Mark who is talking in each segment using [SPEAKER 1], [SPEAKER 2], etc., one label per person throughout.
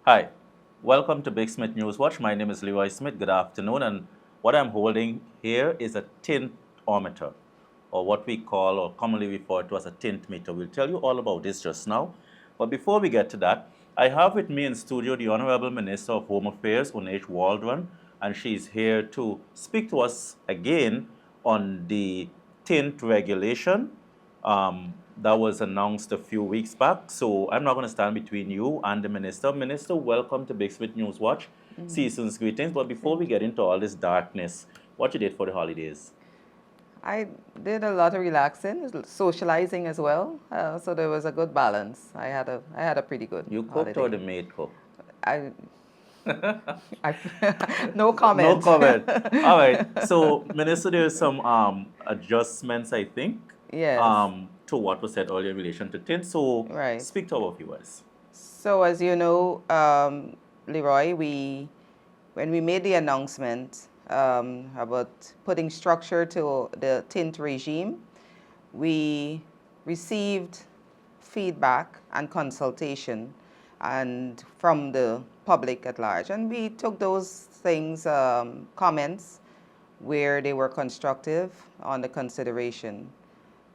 [SPEAKER 1] Hi, welcome to Big Smith News Watch. My name is Leroy Smith. Good afternoon. And what I'm holding here is a tintometer, or what we call or commonly referred to as a tint meter. We'll tell you all about this just now. But before we get to that, I have with me in studio the Honorable Minister of Home Affairs, Oneidge Walrond, and she's here to speak to us again on the tint regulation that was announced a few weeks back. So I'm not going to stand between you and the minister. Minister, welcome to Big Smith News Watch. Season's greetings. But before we get into all this darkness, what you did for the holidays?
[SPEAKER 2] I did a lot of relaxing, socializing as well. So there was a good balance. I had a pretty good
[SPEAKER 1] You cooked
[SPEAKER 2] holiday.
[SPEAKER 1] or the maid cooked?
[SPEAKER 2] I, I
[SPEAKER 1] No
[SPEAKER 2] no comment.
[SPEAKER 1] comment. All right. So, Minister, there's some adjustments, I think,
[SPEAKER 2] Yes,
[SPEAKER 1] to what was said earlier in relation to tint. So,
[SPEAKER 2] right.
[SPEAKER 1] speak to our viewers.
[SPEAKER 2] So as you know, Leroy, when we made the announcement about putting structure to the tint regime, we received feedback and consultation and from the public at large. And we took those things, comments, where they were constructive on the consideration.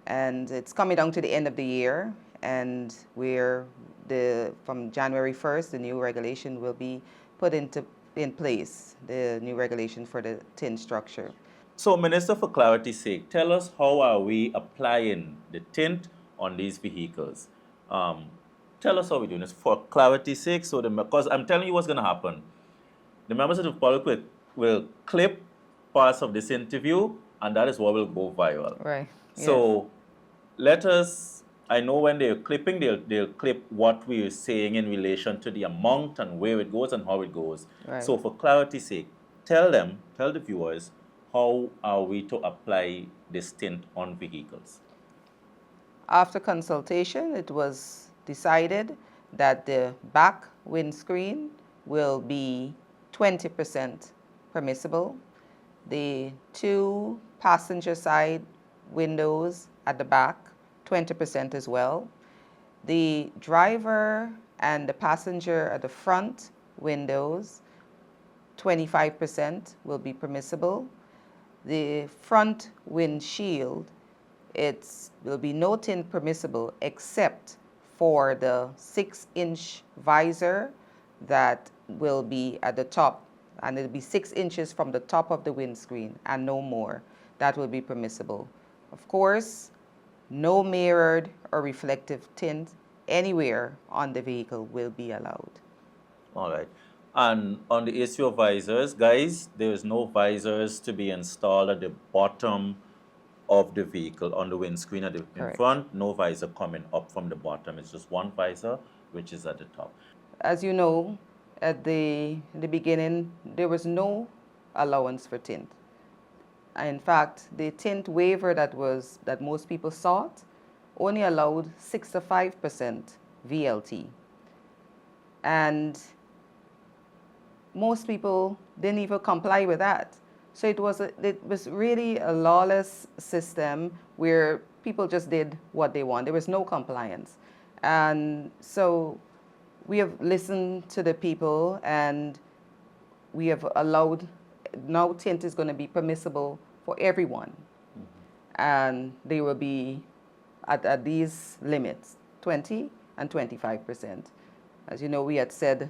[SPEAKER 2] And it's coming down to the end of the year, and from January 1st, the new regulation will be put in place, the new regulation for the tin structure.
[SPEAKER 1] So, Minister, for clarity's sake, tell us how are we applying the tint on these vehicles? Um, Tell us how we're doing this for clarity's sake. So, because I'm telling you what's going to happen. The members of the public will clip parts of this interview, and that is what will go viral.
[SPEAKER 2] Right.
[SPEAKER 1] So, let us. I know when they're clipping, they'll clip what we're saying in relation to the amount and where it goes and how it goes.
[SPEAKER 2] Right.
[SPEAKER 1] So, for clarity's sake, tell the viewers, how are we to apply this tint on vehicles?
[SPEAKER 2] After consultation, it was decided that the back windscreen will be 20% permissible. The two passenger side windows at the back, 20% as well. The driver and the passenger at the front windows, 25% will be permissible. The front windshield, it will be no tint permissible except for the 6-inch visor that will be at the top, and it'll be 6 inches from the top of the windscreen and no more. That will be permissible. Of course, no mirrored or reflective tint anywhere on the vehicle will be allowed.
[SPEAKER 1] All right. And on the issue of visors, guys, there is no visors to be installed at the bottom of the vehicle on the windscreen in
[SPEAKER 2] Correct.
[SPEAKER 1] front. No visor coming up from the bottom. It's just one visor, which is at the top.
[SPEAKER 2] As you know, at the beginning, there was no allowance for tint. In fact, the tint waiver that most people sought only allowed 65% VLT. And most people didn't even comply with that. So it was really a lawless system where people just did what they want. There was no compliance. And so we have listened to the people, and we have allowed, now tint is going to be permissible for everyone. And they will be at these limits, 20 and 25%. As you know, we had said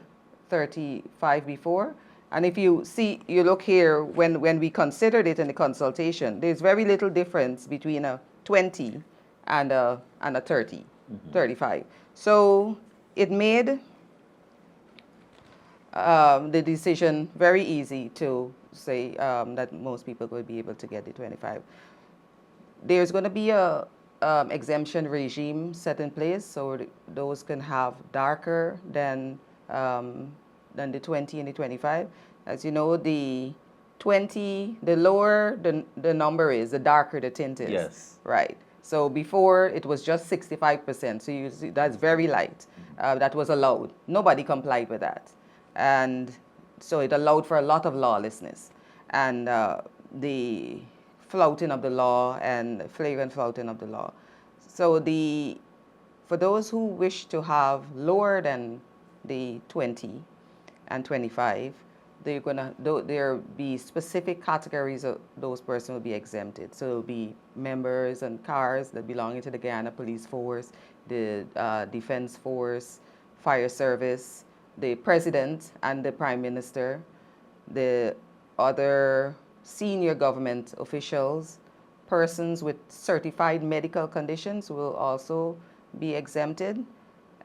[SPEAKER 2] 35 before. And if you look here, when we considered it in the consultation, there's very little difference between a 20 and a 30, 35. So it made the decision very easy to say that most people will be able to get the 25. There's going to be a exemption regime set in place, so those can have darker than the 20 and the 25. As you know, the 20, the lower the number is, the darker the tint is.
[SPEAKER 1] Yes.
[SPEAKER 2] Right. So before it was just 65%. So you see, that's very light. That was allowed. Nobody complied with that. And so it allowed for a lot of lawlessness. And the flouting of the law and flagrant flouting of the law. So for those who wish to have lower than the 20 and 25, there be specific categories of those persons will be exempted. So it'll be members and cars that belonging to the Guyana Police Force, the Defense Force, Fire Service, the President and the Prime Minister, the other senior government officials, persons with certified medical conditions will also be exempted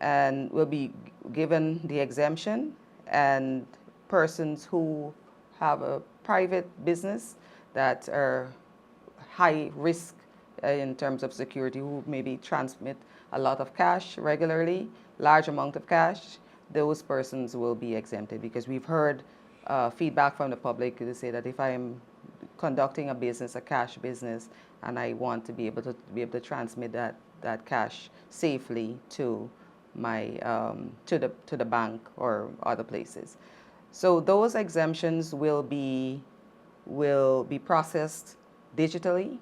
[SPEAKER 2] and will be given the exemption, and persons who have a private business that are high risk in terms of security, who maybe transmit a lot of cash regularly, large amount of cash, those persons will be exempted, because we've heard feedback from the public to say that if I'm conducting a business, a cash business, and I want to be able to transmit that cash safely to my to the bank or other places. So those exemptions will be processed digitally.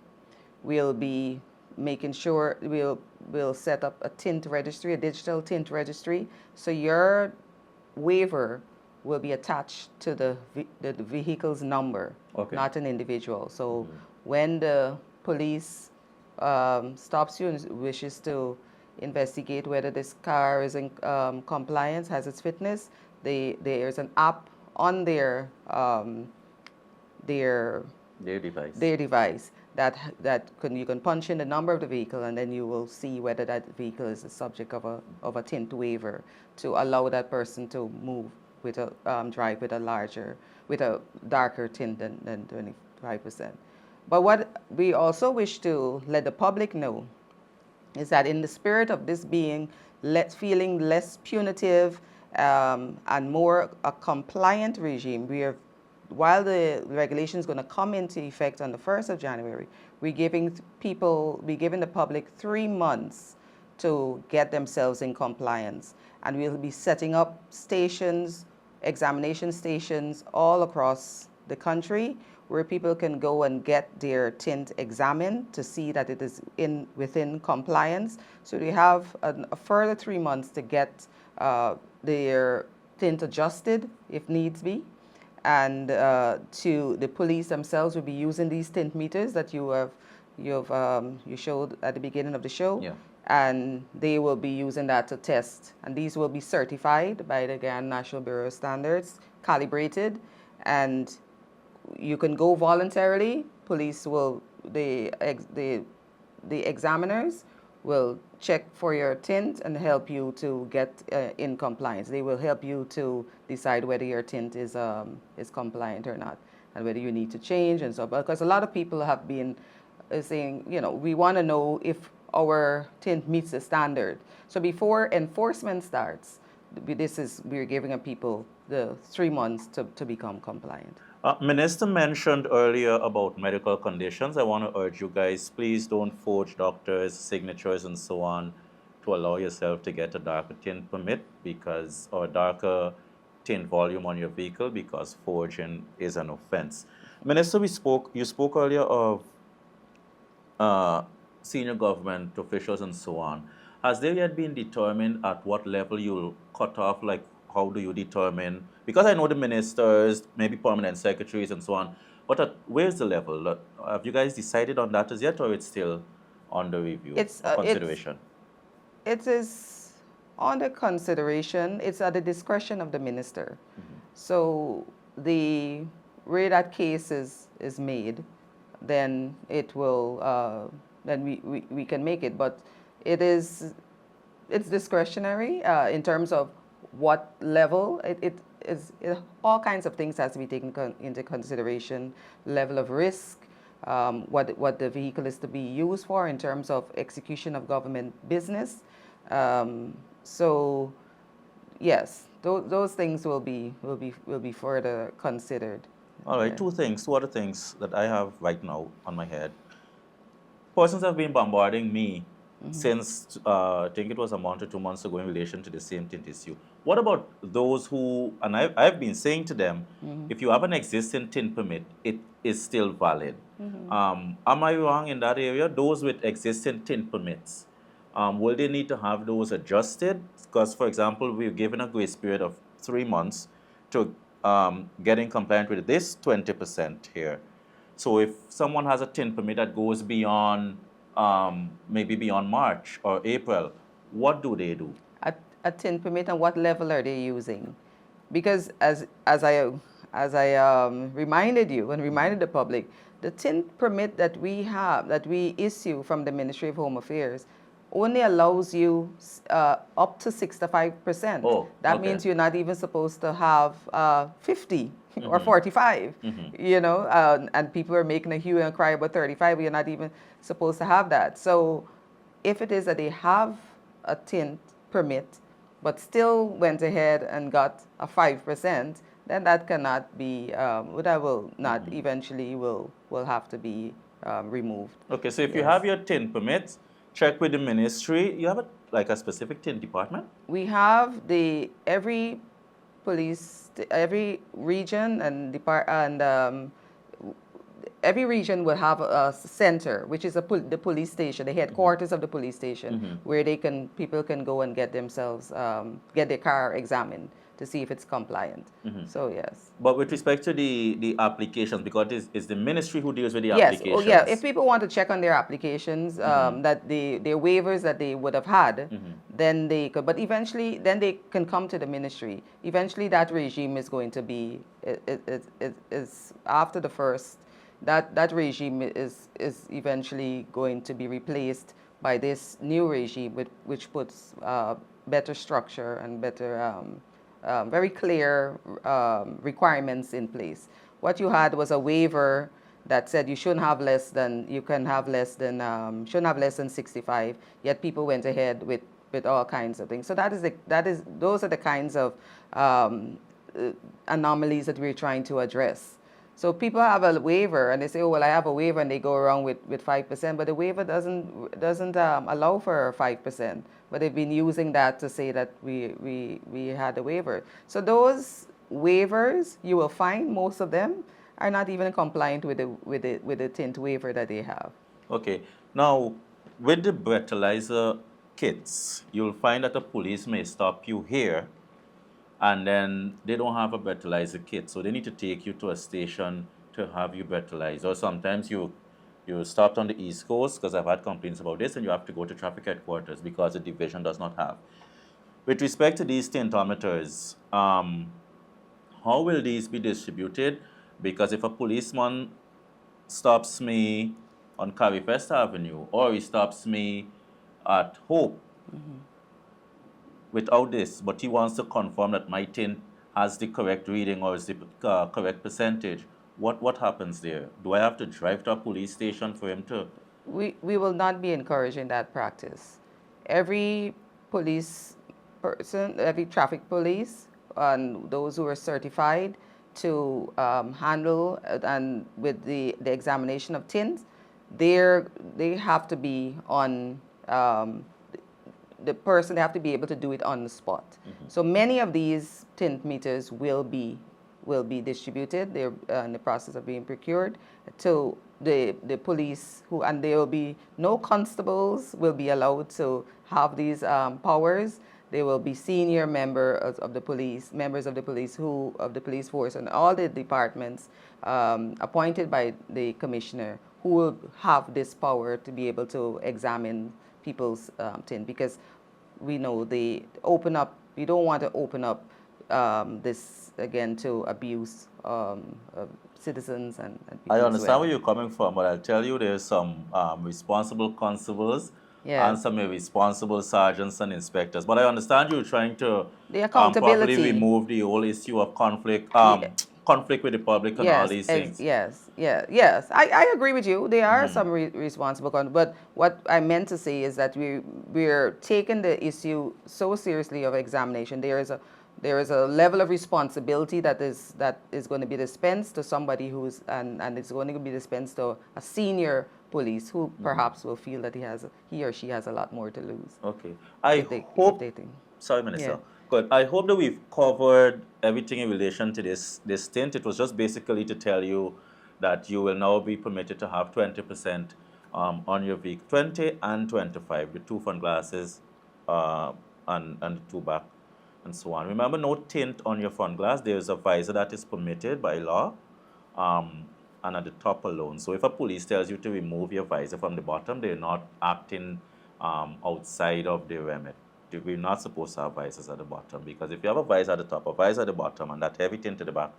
[SPEAKER 2] We'll be making sure we'll set up a tint registry, a digital tint registry. So your waiver will be attached to the vehicle's number,
[SPEAKER 1] Okay.
[SPEAKER 2] not an individual. So when the police stops you and wishes to investigate whether this car is in compliance, has its fitness, there's an app on their device that you can punch in the number of the vehicle, and then you will see whether that vehicle is the subject of a tint waiver to allow that person to move with a drive with a darker tint than 25%. But what we also wish to let the public know is that in the spirit of this being feeling less punitive and more a compliant regime, while the regulation is going to come into effect on the 1st of January, we're giving the public 3 months to get themselves in compliance. And we'll be setting up stations, examination stations all across the country where people can go and get their tint examined to see that it is within compliance. So they have a further 3 months to get their tint adjusted if needs be. And to the police themselves will be using these tint meters that you showed at the beginning of the show.
[SPEAKER 1] Yeah.
[SPEAKER 2] And they will be using that to test. And these will be certified by the Guyana National Bureau of Standards, calibrated, and you can go voluntarily. Police will, the examiners will check for your tint and help you to get in compliance. They will help you to decide whether your tint is compliant or not, and whether you need to change and so. Because a lot of people have been saying, we want to know if our tint meets the standard. So before enforcement starts, we're giving people the 3 months to become compliant.
[SPEAKER 1] Minister mentioned earlier about medical conditions. I want to urge you guys, please don't forge doctors' signatures and so on to allow yourself to get a darker tint permit or darker tint volume on your vehicle, because forging is an offense. Minister, you spoke earlier of senior government officials and so on. Has there yet been determined at what level you'll cut off? Like, how do you determine? Because I know the ministers, maybe permanent secretaries and so on, but where's the level? Have you guys decided on that as yet, or it's still under review or consideration?
[SPEAKER 2] It is under consideration. It's at the discretion of the minister. Mm-hmm. So the way that case is made, then it will, then we can make it. But it's discretionary in terms of what level. All kinds of things has to be taken into consideration. Level of risk, what the vehicle is to be used for in terms of execution of government business. So yes, those things will be further considered.
[SPEAKER 1] All right,
[SPEAKER 2] yeah.
[SPEAKER 1] Two other things that I have right now on my head. Persons have been bombarding me since I think it was a month or 2 months ago in relation to the same tint issue. What about those who, and I've been saying to them, if you have an existing tint permit, it is still valid. Am I wrong in that area? Those with existing tint permits, will they need to have those adjusted? Because, for example, we're given a grace period of 3 months to getting compliant with this 20% here. So if someone has a tint permit that goes beyond, maybe beyond March or April, what do they do?
[SPEAKER 2] A tint permit, and what level are they using? Because as I reminded you and reminded the public, the tint permit that we have, that we issue from the Ministry of Home Affairs, only allows you up to 65%.
[SPEAKER 1] Oh,
[SPEAKER 2] That
[SPEAKER 1] okay.
[SPEAKER 2] means you're not even supposed to have 50 or 45, you know, and people are making a hue and cry about 35, you're not even supposed to have that. So if it is that they have a tint permit, but still went ahead and got a 5%, then that cannot be, that will not eventually will have to be removed.
[SPEAKER 1] Okay, so if you
[SPEAKER 2] Yes.
[SPEAKER 1] have your tint permits, check with the ministry. You have like a specific tint department?
[SPEAKER 2] We have every region and every region will have a center, which is the police station, the headquarters of the police station, where people can go and get themselves, get their car examined to see if it's compliant. So yes.
[SPEAKER 1] But with respect to the applications, because it's the ministry who deals with the
[SPEAKER 2] Yes.
[SPEAKER 1] applications.
[SPEAKER 2] Oh, yeah. If people want to check on their applications, that their waivers that they would have had, then they could. But eventually, then they can come to the ministry. Eventually, that regime is going to be is after the first. That regime is eventually going to be replaced by this new regime, which puts better structure and better, very clear requirements in place. What you had was a waiver that said you shouldn't have less than 65. Yet people went ahead with all kinds of things. So those are the kinds of anomalies that we're trying to address. So people have a waiver and they say, oh, well, I have a waiver, and they go around with 5%, but the waiver doesn't allow for 5%. But they've been using that to say that we had a waiver. So those waivers, you will find most of them are not even compliant with the tint waiver that they have.
[SPEAKER 1] Okay. Now, with the breathalyzer kits, you'll find that the police may stop you here, and then they don't have a breathalyzer kit, so they need to take you to a station to have you breathalyzed. Or sometimes you stopped on the East Coast, because I've had complaints about this, and you have to go to traffic headquarters because the division does not have. With respect to these tintometers, how will these be distributed? Because if a policeman stops me on Carifest Avenue, or he stops me at Hope, without this, but he wants to confirm that my tint has the correct reading or is the correct percentage, what happens there? Do I have to drive to a police station for him to?
[SPEAKER 2] We will not be encouraging that practice. Every police person, every traffic police, and those who are certified to handle and with the examination of tints, they have to be on. They have to be able to do it on the spot. So many of these tint meters will be distributed. They're in the process of being procured to the police, and there will be no constables will be allowed to have these powers. There will be senior members of the police of the police force and all the departments appointed by the commissioner, who will have this power to be able to examine people's tint, because we know we don't want to open up this again to abuse of citizens and people.
[SPEAKER 1] I
[SPEAKER 2] as
[SPEAKER 1] understand
[SPEAKER 2] well.
[SPEAKER 1] where you're coming from, but I'll tell you there's some responsible constables and some irresponsible sergeants and inspectors. But I understand you're trying to
[SPEAKER 2] The accountability.
[SPEAKER 1] properly remove the whole issue of conflict, conflict with the public and all these things.
[SPEAKER 2] Yes. I agree with you. There are some responsible, but what I meant to say is that we're taking the issue so seriously of examination. There is a level of responsibility that is going to be dispensed to somebody who's and it's going to be dispensed to a senior police who perhaps will feel that he or she has a lot more to lose.
[SPEAKER 1] Okay. Sorry, Minister.
[SPEAKER 2] Yeah.
[SPEAKER 1] Good. I hope that we've covered everything in relation to this tint. It was just basically to tell you that you will now be permitted to have 20% on your vehicle, 20 and 25, the two front glasses uh, and the two back and so on. Remember, no tint on your front glass. There's a visor that is permitted by law and at the top alone. So if a police tells you to remove your visor from the bottom, they're not acting outside of the remit. We're not supposed to have visors at the bottom, because if you have a visor at the top, a visor at the bottom, and that heavy tint to the back,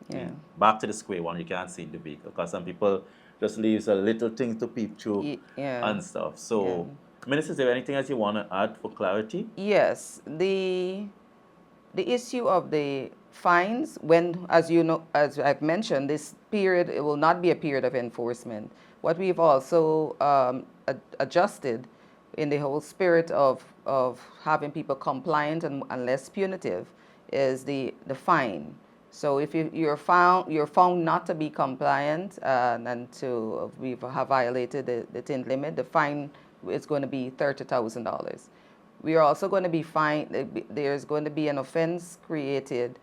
[SPEAKER 2] Yeah.
[SPEAKER 1] back to the square one, you can't see the vehicle, because some people just leaves a little thing to peep through
[SPEAKER 2] Yeah.
[SPEAKER 1] and stuff. So, Minister, is there anything else you want to add for clarity?
[SPEAKER 2] Yes. The issue of the fines, when, as you know, as I've mentioned, this period, it will not be a period of enforcement. What we've also adjusted in the whole spirit of having people compliant and less punitive is the fine. So if you're found not to be compliant and to have violated the tint limit, the fine is going to be $30,000. We are also going to be fined. There's going to be an offense created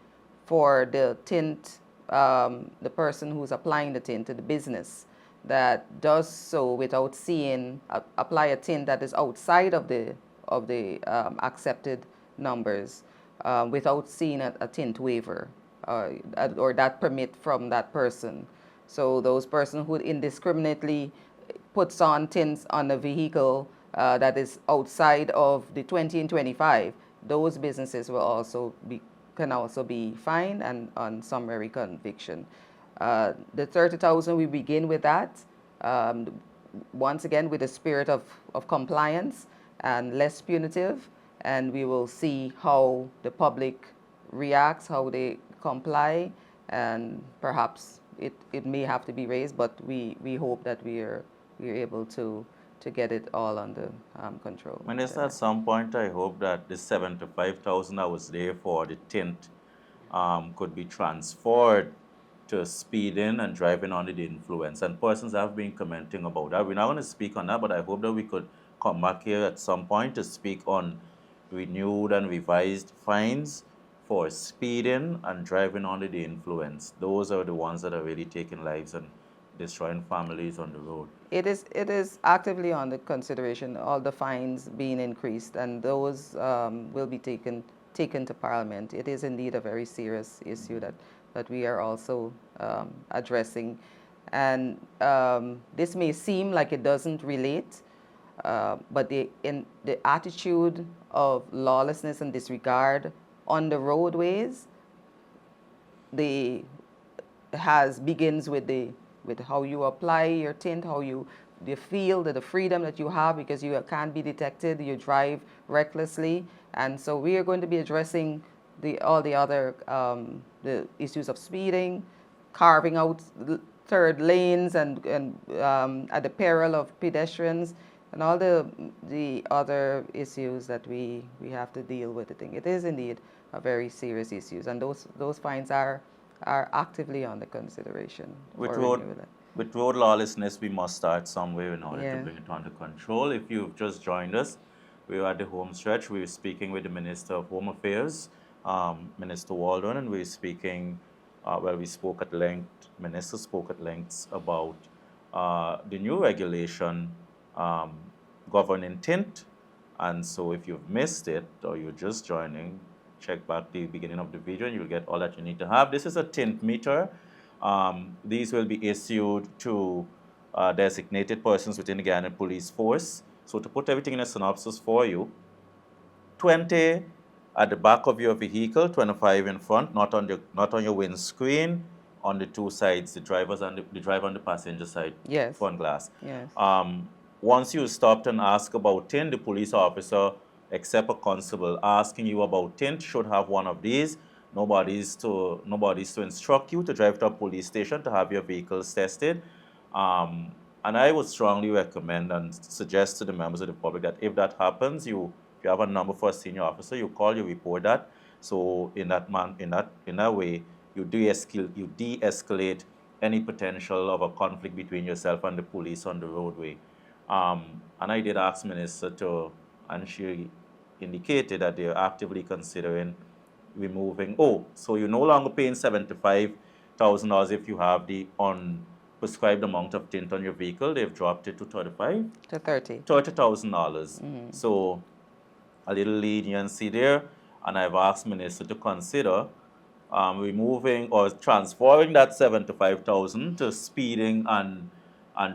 [SPEAKER 2] for the tint, the person who's applying the tint to the business that does so without seeing apply a tint that is outside of the accepted numbers without seeing a tint waiver or that permit from that person. So those persons who indiscriminately puts on tints on a vehicle that is outside of the 20 and 25, those businesses can also be fined and on summary conviction. The 30,000, we begin with that. Once again, with the spirit of compliance and less punitive, and we will see how the public reacts, how they comply, and perhaps it may have to be raised, but we hope that we're able to get it all under control.
[SPEAKER 1] Minister, at some point, I hope that the 75,000 I was there for the tint could be transferred to speeding and driving under the influence. And persons have been commenting about that. We're not going to speak on that, but I hope that we could come back here at some point to speak on renewed and revised fines for speeding and driving under the influence. Those are the ones that are really taking lives and destroying families on the road.
[SPEAKER 2] It is actively under consideration, all the fines being increased, and those will be taken to Parliament. It is indeed a very serious issue that we are also addressing. And this may seem like it doesn't relate, but the attitude of lawlessness and disregard on the roadways begins with how you apply your tint, how you feel that the freedom that you have because you can't be detected, you drive recklessly. And so we are going to be addressing all the other the issues of speeding, carving out third lanes and at the peril of pedestrians, and all the other issues that we have to deal with. I think it is indeed a very serious issues, and those fines are actively under consideration.
[SPEAKER 1] With road lawlessness, we must start somewhere in order to bring it under control. If you've just minister us, we are at the home stretch. We were speaking with the Minister of Home Affairs, Minister Walrond, and we were speaking, we spoke at length, Minister spoke at length about the new regulation governing tint. And so if you've missed it or you're just joining, check back the beginning of the video and you'll get all that you need to have. This is a tint meter. These will be issued to designated persons within the Guyana Police Force. So to put everything in a synopsis for you, 20 at the back of your vehicle, 25 in front, not on your windscreen, on the two sides, the driver on the passenger side, front glass.
[SPEAKER 2] Yes.
[SPEAKER 1] Once you stopped and asked about tint, the police officer, except a constable asking you about tint, should have one of these. Nobody's to instruct you to drive to a police station to have your vehicles tested. And I would strongly recommend and suggest to the members of the public that if that happens, if you have a number for a senior officer, you call, you report that. So in that way, you de-escalate any potential of a conflict between yourself and the police on the roadway. And I did ask Minister and she indicated that they're actively considering removing. So you're no longer paying $75,000 if you have the prescribed amount of tint on your vehicle, they've dropped it to
[SPEAKER 2] to 30.
[SPEAKER 1] $30,000. So a little leniency there, and I've asked Minister to consider removing or transferring that 75,000 to speeding and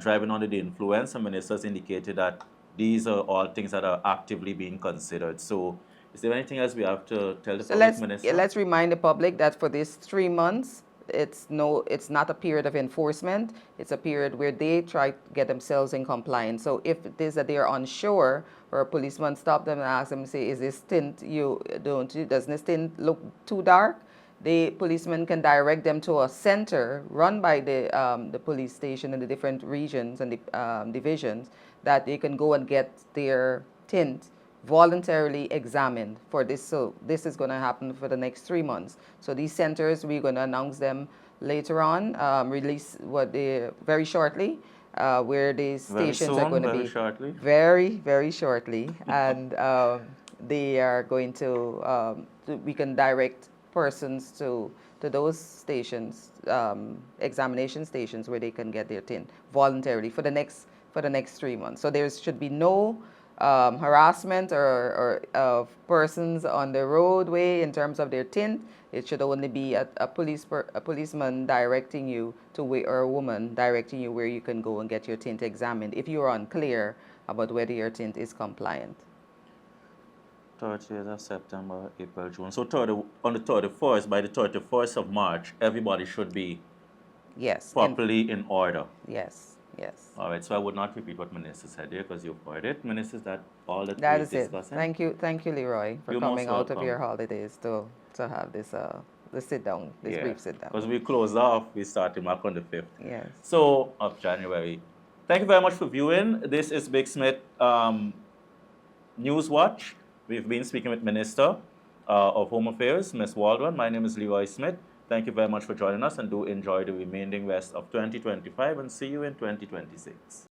[SPEAKER 1] driving under the influence. And Minister's indicated that these are all things that are actively being considered. So is there anything else we have to tell the public, Minister?
[SPEAKER 2] Let's remind the public that for these 3 months, it's not a period of enforcement. It's a period where they try to get themselves in compliance. So if it is that they are unsure, or a policeman stop them and ask them, say, is this tint doesn't this tint look too dark? The policeman can direct them to a center run by the police station in the different regions and the divisions, that they can go and get their tint voluntarily examined for this. So this is going to happen for the next 3 months. So these centers, we're going to announce them later on, release very shortly, where these stations are going to be
[SPEAKER 1] shortly.
[SPEAKER 2] Very shortly, and they are going to we can direct persons to those stations, examination stations, where they can get their tint voluntarily for the next 3 months. So there should be no harassment or of persons on the roadway in terms of their tint. It should only be a policeman directing you to where, or a woman directing you where you can go and get your tint examined if you are unclear about whether your tint is compliant.
[SPEAKER 1] 30th of September, April, June. So on the 31st, by the 31st of March, everybody should be properly in order.
[SPEAKER 2] Yes.
[SPEAKER 1] All right, so I would not repeat what Minister said here, because you've heard it. Minister, is that all that
[SPEAKER 2] we're
[SPEAKER 1] discussing?
[SPEAKER 2] Thank you, Leroy, for coming out of your holidays to have this brief sit down.
[SPEAKER 1] Because we closed off, we started back on the 5th.
[SPEAKER 2] Yes.
[SPEAKER 1] So, of January. Thank you very much for viewing. This is Big Smith News Watch. We've been speaking with Minister of Home Affairs, Ms. Walrond. My name is Leroy Smith. Thank you very much for joining us, and do enjoy the remaining rest of 2025, and see you in 2026.